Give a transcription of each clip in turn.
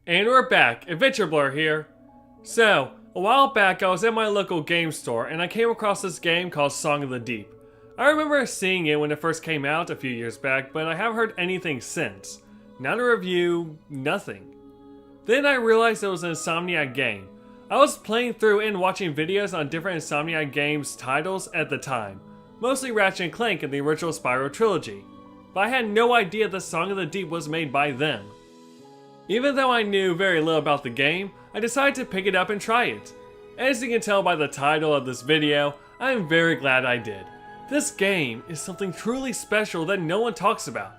And we're back, AdventureBlur here. So, a while back I was at my local game store and I came across this game called Song of the Deep. I remember seeing it when it first came out a few years back, but I haven't heard anything since. Not a review, nothing. Then I realized it was an Insomniac game. I was playing through and watching videos on different Insomniac games titles at the time, mostly Ratchet & Clank and the original Spyro trilogy, but I had no idea the Song of the Deep was made by them. Even though I knew very little about the game, I decided to pick it up and try it. As you can tell by the title of this video, I am very glad I did. This game is something truly special that no one talks about.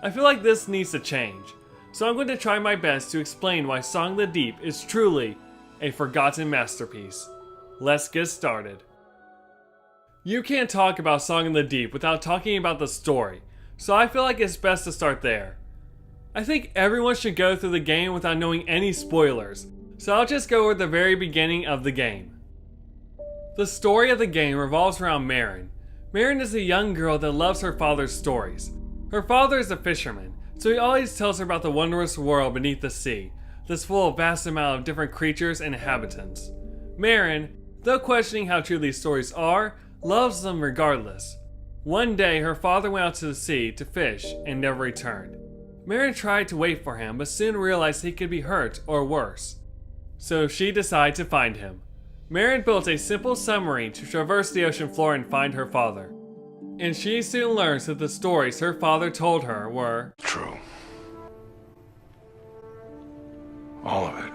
I feel like this needs to change, so I'm going to try my best to explain why Song of the Deep is truly a forgotten masterpiece. Let's get started. You can't talk about Song of the Deep without talking about the story, so I feel like it's best to start there. I think everyone should go through the game without knowing any spoilers, so I'll just go over the very beginning of the game. The story of the game revolves around Marin. Marin is a young girl that loves her father's stories. Her father is a fisherman, so he always tells her about the wondrous world beneath the sea, that's full of vast amount of different creatures and inhabitants. Marin, though questioning how true these stories are, loves them regardless. One day her father went out to the sea to fish and never returned. Marin tried to wait for him, but soon realized he could be hurt or worse. So she decided to find him. Marin built a simple submarine to traverse the ocean floor and find her father. And she soon learns that the stories her father told her were true. All of it.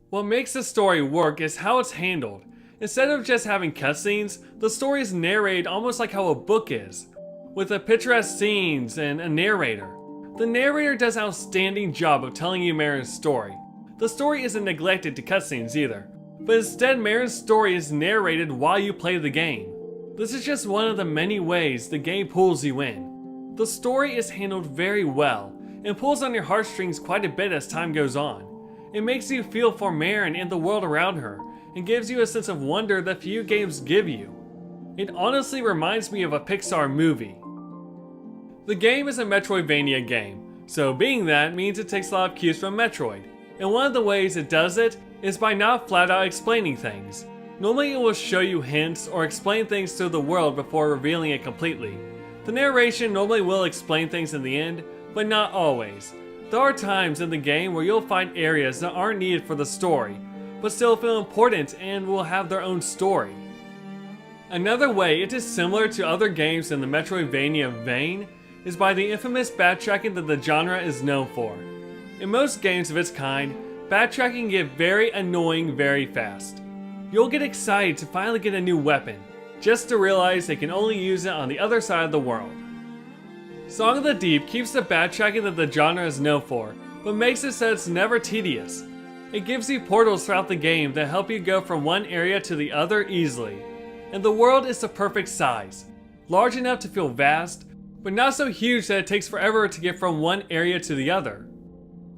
What makes the story work is how it's handled. Instead of just having cutscenes, the story is narrated almost like how a book is, with the picturesque scenes and a narrator. The narrator does an outstanding job of telling you Marin's story. The story isn't neglected to cutscenes either, but instead Marin's story is narrated while you play the game. This is just one of the many ways the game pulls you in. The story is handled very well, and pulls on your heartstrings quite a bit as time goes on. It makes you feel for Marin and the world around her, and gives you a sense of wonder that few games give you. It honestly reminds me of a Pixar movie. The game is a Metroidvania game, so being that means it takes a lot of cues from Metroid, and one of the ways it does it is by not flat out explaining things. Normally it will show you hints or explain things to the world before revealing it completely. The narration normally will explain things in the end, but not always. There are times in the game where you'll find areas that aren't needed for the story, but still feel important and will have their own story. Another way it is similar to other games in the Metroidvania vein is by the infamous backtracking that the genre is known for. In most games of its kind, backtracking can get very annoying very fast. You'll get excited to finally get a new weapon, just to realize they can only use it on the other side of the world. Song of the Deep keeps the backtracking that the genre is known for, but makes it so it's never tedious. It gives you portals throughout the game that help you go from one area to the other easily. And the world is the perfect size, large enough to feel vast, but not so huge that it takes forever to get from one area to the other.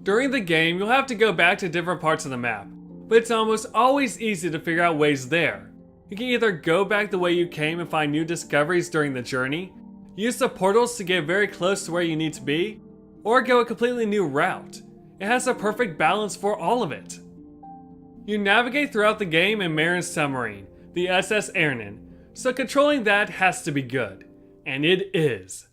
During the game, you'll have to go back to different parts of the map, but it's almost always easy to figure out ways there. You can either go back the way you came and find new discoveries during the journey, use the portals to get very close to where you need to be, or go a completely new route. It has a perfect balance for all of it. You navigate throughout the game in Marin's submarine, the SS Ernin, so controlling that has to be good. And it is.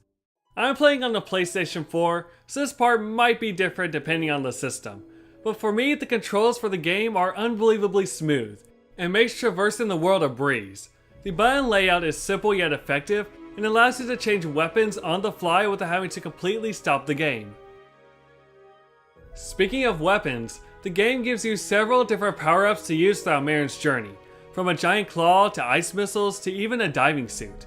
I'm playing on the PlayStation 4, so this part might be different depending on the system. But for me, the controls for the game are unbelievably smooth, and makes traversing the world a breeze. The button layout is simple yet effective, and allows you to change weapons on the fly without having to completely stop the game. Speaking of weapons, the game gives you several different power-ups to use throughout Marin's journey, from a giant claw to ice missiles to even a diving suit.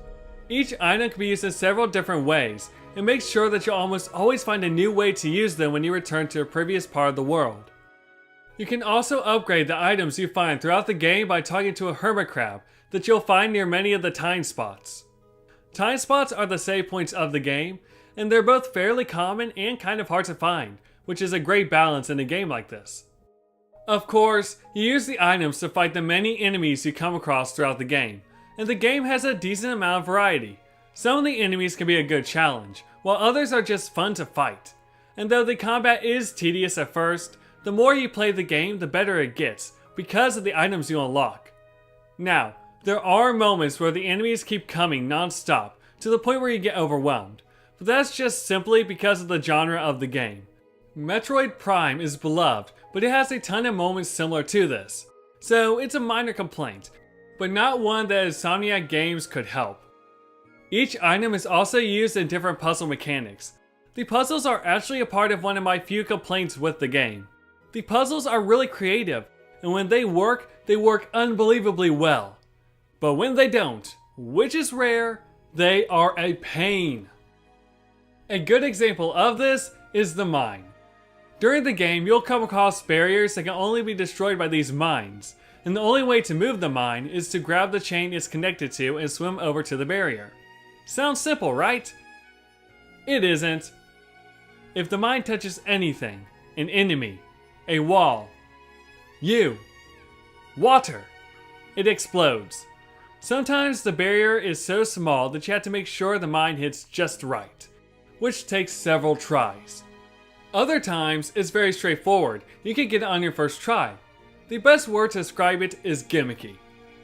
Each item can be used in several different ways, and make sure that you'll almost always find a new way to use them when you return to a previous part of the world. You can also upgrade the items you find throughout the game by talking to a hermit crab that you'll find near many of the time spots. Time spots are the save points of the game, and they're both fairly common and kind of hard to find, which is a great balance in a game like this. Of course, you use the items to fight the many enemies you come across throughout the game, and the game has a decent amount of variety. Some of the enemies can be a good challenge, while others are just fun to fight. and though the combat is tedious at first, the more you play the game, the better it gets, because of the items you unlock. Now, there are moments where the enemies keep coming non-stop, to the point where you get overwhelmed, but that's just simply because of the genre of the game. Metroid Prime is beloved, but it has a ton of moments similar to this, so it's a minor complaint, but not one that Insomniac Games could help. Each item is also used in different puzzle mechanics. The puzzles are actually a part of one of my few complaints with the game. The puzzles are really creative, and when they work unbelievably well. But when they don't, which is rare, they are a pain. A good example of this is the mine. During the game, you'll come across barriers that can only be destroyed by these mines, and the only way to move the mine is to grab the chain it's connected to and swim over to the barrier. Sounds simple, right? It isn't. If the mine touches anything, an enemy, a wall, you, water, it explodes. Sometimes the barrier is so small that you have to make sure the mine hits just right, which takes several tries. Other times, it's very straightforward. You can get it on your first try. The best word to describe it is gimmicky.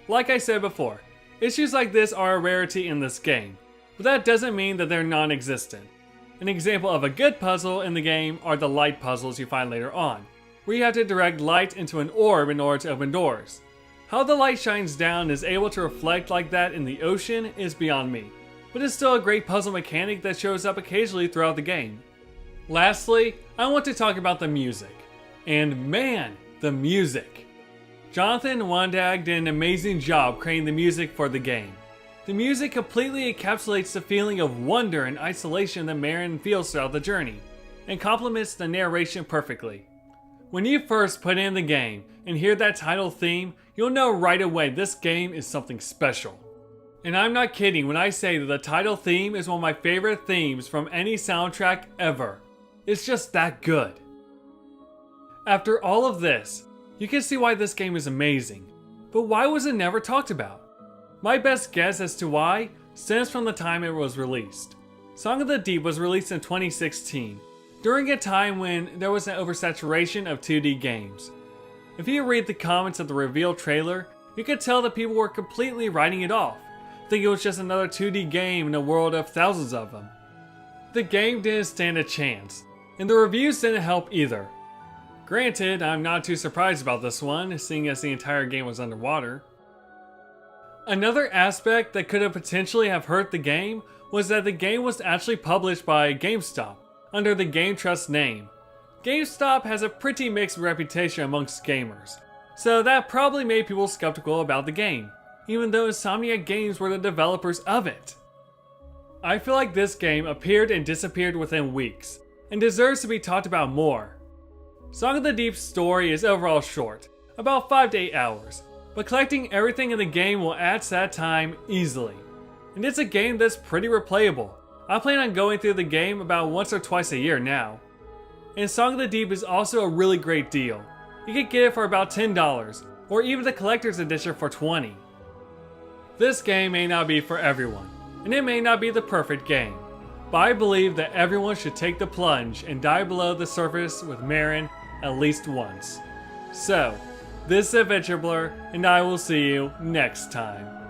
Like I said before, issues like this are a rarity in this game, but that doesn't mean that they're non-existent. An example of a good puzzle in the game are the light puzzles you find later on, where you have to direct light into an orb in order to open doors. How the light shines down and is able to reflect like that in the ocean is beyond me, but it's still a great puzzle mechanic that shows up occasionally throughout the game. Lastly, I want to talk about the music. And man, the music! Jonathan Wandag did an amazing job creating the music for the game. The music completely encapsulates the feeling of wonder and isolation that Marin feels throughout the journey, and complements the narration perfectly. When you first put in the game and hear that title theme, you'll know right away this game is something special. And I'm not kidding when I say that the title theme is one of my favorite themes from any soundtrack ever. It's just that good. After all of this, you can see why this game is amazing, but why was it never talked about? My best guess as to why stems from the time it was released. Song of the Deep was released in 2016, during a time when there was an oversaturation of 2D games. If you read the comments of the reveal trailer, you could tell that people were completely writing it off, thinking it was just another 2D game in a world of thousands of them. The game didn't stand a chance, and the reviews didn't help either. Granted, I'm not too surprised about this one, seeing as the entire game was underwater. Another aspect that could have potentially have hurt the game was that the game was actually published by GameStop under the Game Trust name. GameStop has a pretty mixed reputation amongst gamers, so that probably made people skeptical about the game, even though Insomniac Games were the developers of it. I feel like this game appeared and disappeared within weeks, and deserves to be talked about more. Song of the Deep's story is overall short, about 5 to 8 hours, but collecting everything in the game will add to that time easily. And it's a game that's pretty replayable. I plan on going through the game about once or twice a year now. And Song of the Deep is also a really great deal. You can get it for about $10, or even the collector's edition for $20. This game may not be for everyone, and it may not be the perfect game, but I believe that everyone should take the plunge and dive below the surface with Marin at least once. So, this is AdventureBlur, and I will see you next time.